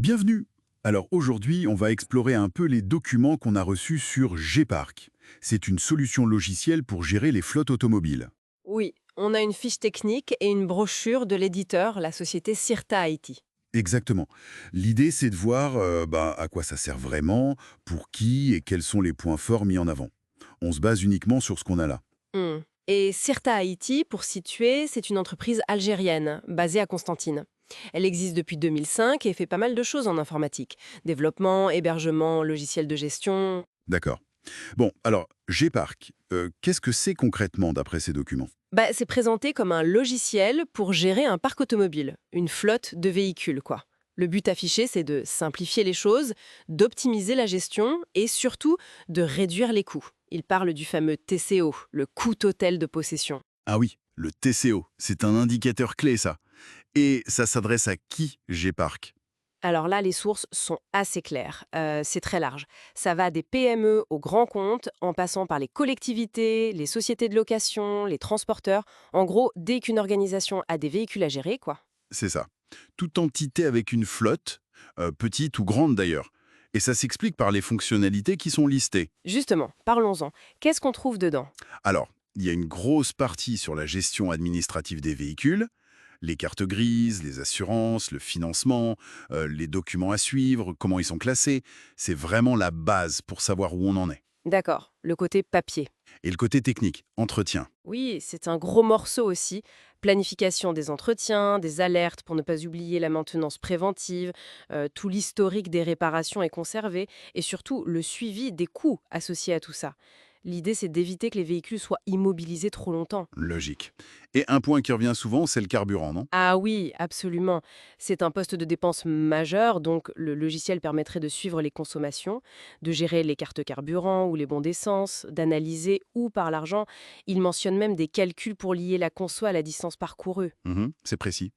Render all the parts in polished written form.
Bienvenue. Alors aujourd'hui, on va explorer un peu les documents qu'on a reçus sur Gpark. C'est une solution logicielle pour gérer les flottes automobiles. Oui, on a une fiche technique et une brochure de l'éditeur, la société Sirta IT. Exactement. L'idée, c'est de voir à quoi ça sert vraiment, pour qui et quels sont les points forts mis en avant. On se base uniquement sur ce qu'on a là. Hmm. Et Sirta IT, pour situer, c'est une entreprise algérienne, basée à Constantine. Elle existe depuis 2005 et fait pas mal de choses en informatique. Développement, hébergement, logiciel de gestion. D'accord. Bon, alors, Gpark, qu'est-ce que c'est concrètement d'après ces documents? C'est présenté comme un logiciel pour gérer un parc automobile, une flotte de véhicules, quoi. Le but affiché, c'est de simplifier les choses, d'optimiser la gestion et surtout de réduire les coûts. Il parle du fameux TCO, le coût total de possession. Ah oui, le TCO, c'est un indicateur clé ça. Et ça s'adresse à qui, Gpark? Alors là, les sources sont assez claires. C'est très large. Ça va des PME aux grands comptes, en passant par les collectivités, les sociétés de location, les transporteurs. En gros, dès qu'une organisation a des véhicules à gérer, quoi. C'est ça. Toute entité avec une flotte, petite ou grande d'ailleurs. Et ça s'explique par les fonctionnalités qui sont listées. Justement, parlons-en. Qu'est-ce qu'on trouve dedans? Alors, il y a une grosse partie sur la gestion administrative des véhicules, les cartes grises, les assurances, le financement, les documents à suivre, comment ils sont classés. C'est vraiment la base pour savoir où on en est. D'accord, le côté papier. Et le côté technique, entretien. Oui, c'est un gros morceau aussi. Planification des entretiens, des alertes pour ne pas oublier la maintenance préventive, tout l'historique des réparations est conservé et surtout le suivi des coûts associés à tout ça. L'idée, c'est d'éviter que les véhicules soient immobilisés trop longtemps. Logique. Et un point qui revient souvent, c'est le carburant, non? Ah oui, absolument. C'est un poste de dépense majeur, donc le logiciel permettrait de suivre les consommations, de gérer les cartes carburant ou les bons d'essence, d'analyser où par l'argent. Il mentionne même des calculs pour lier la conso à la distance parcourue. Mhm, c'est précis.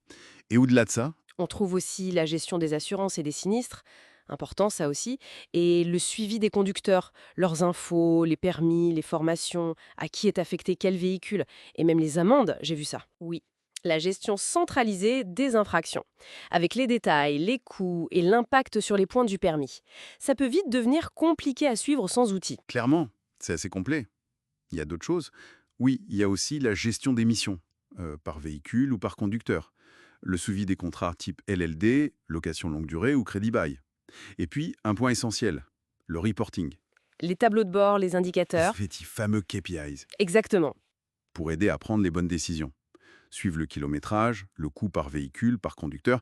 Et au-delà de ça, On trouve aussi la gestion des assurances et des sinistres, important ça aussi, et le suivi des conducteurs, leurs infos, les permis, les formations, à qui est affecté quel véhicule, et même les amendes, j'ai vu ça. Oui. La gestion centralisée des infractions, avec les détails, les coûts et l'impact sur les points du permis. Ça peut vite devenir compliqué à suivre sans outils. clairement, c'est assez complet. Il y a d'autres choses. Oui, il y a aussi la gestion d'émissions, par véhicule ou par conducteur. Le suivi des contrats type LLD, location longue durée ou crédit bail. Et puis, un point essentiel, le reporting. Les tableaux de bord, les indicateurs. Les fameux KPIs, Exactement. pour aider à prendre les bonnes décisions. Suivre le kilométrage, le coût par véhicule, par conducteur.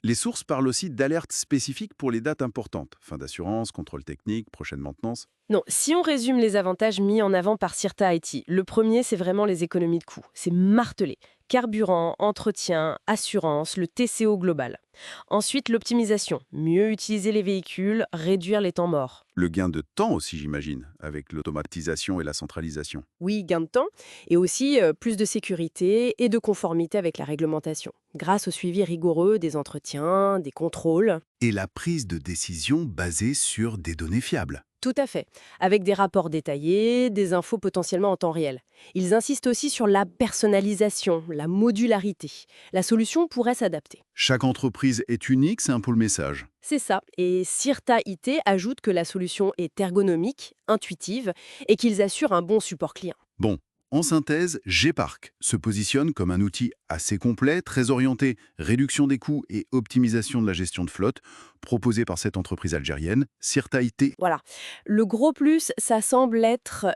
Les sources parlent aussi d'alertes spécifiques pour les dates importantes. Fin d'assurance, contrôle technique, prochaine maintenance. Non, si on résume les avantages mis en avant par Sirta IT, le premier, c'est vraiment les économies de coûts. C'est martelé. Carburant, entretien, assurance, le TCO global. Ensuite, l'optimisation. Mieux utiliser les véhicules, réduire les temps morts. Le gain de temps aussi, j'imagine, avec l'automatisation et la centralisation. Oui, gain de temps. Et aussi plus de sécurité et de conformité avec la réglementation. Grâce au suivi rigoureux des entretiens, des contrôles. Et la prise de décision basée sur des données fiables. Tout à fait, avec des rapports détaillés, des infos potentiellement en temps réel. Ils insistent aussi sur la personnalisation, la modularité. La solution pourrait s'adapter. Chaque entreprise est unique, c'est un peu le message. C'est ça. Et Sirta IT ajoute que la solution est ergonomique, intuitive et qu'ils assurent un bon support client. Bon, en synthèse, Gpark se positionne comme un outil assez complet, très orienté réduction des coûts et optimisation de la gestion de flotte, proposé par cette entreprise algérienne, Sirta IT. Voilà. Le gros plus, ça semble être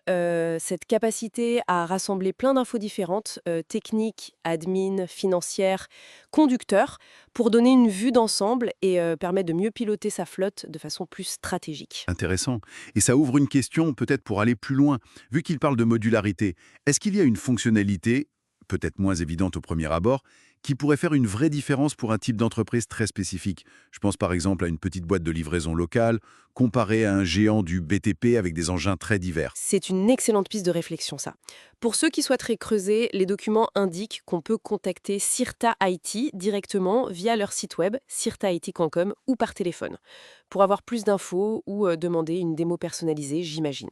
cette capacité à rassembler plein d'infos différentes, techniques, admin, financières, conducteurs, pour donner une vue d'ensemble et permettre de mieux piloter sa flotte de façon plus stratégique. Intéressant. Et ça ouvre une question peut-être pour aller plus loin. Vu qu'il parle de modularité, est-ce qu'il y a une fonctionnalité, peut-être moins évidente au premier abord, qui pourrait faire une vraie différence pour un type d'entreprise très spécifique? Je pense par exemple à une petite boîte de livraison locale, comparée à un géant du BTP avec des engins très divers. C'est une excellente piste de réflexion, ça. Pour ceux qui souhaiteraient creuser, les documents indiquent qu'on peut contacter Sirta IT directement via leur site web sirtait.com ou par téléphone, pour avoir plus d'infos ou demander une démo personnalisée, j'imagine.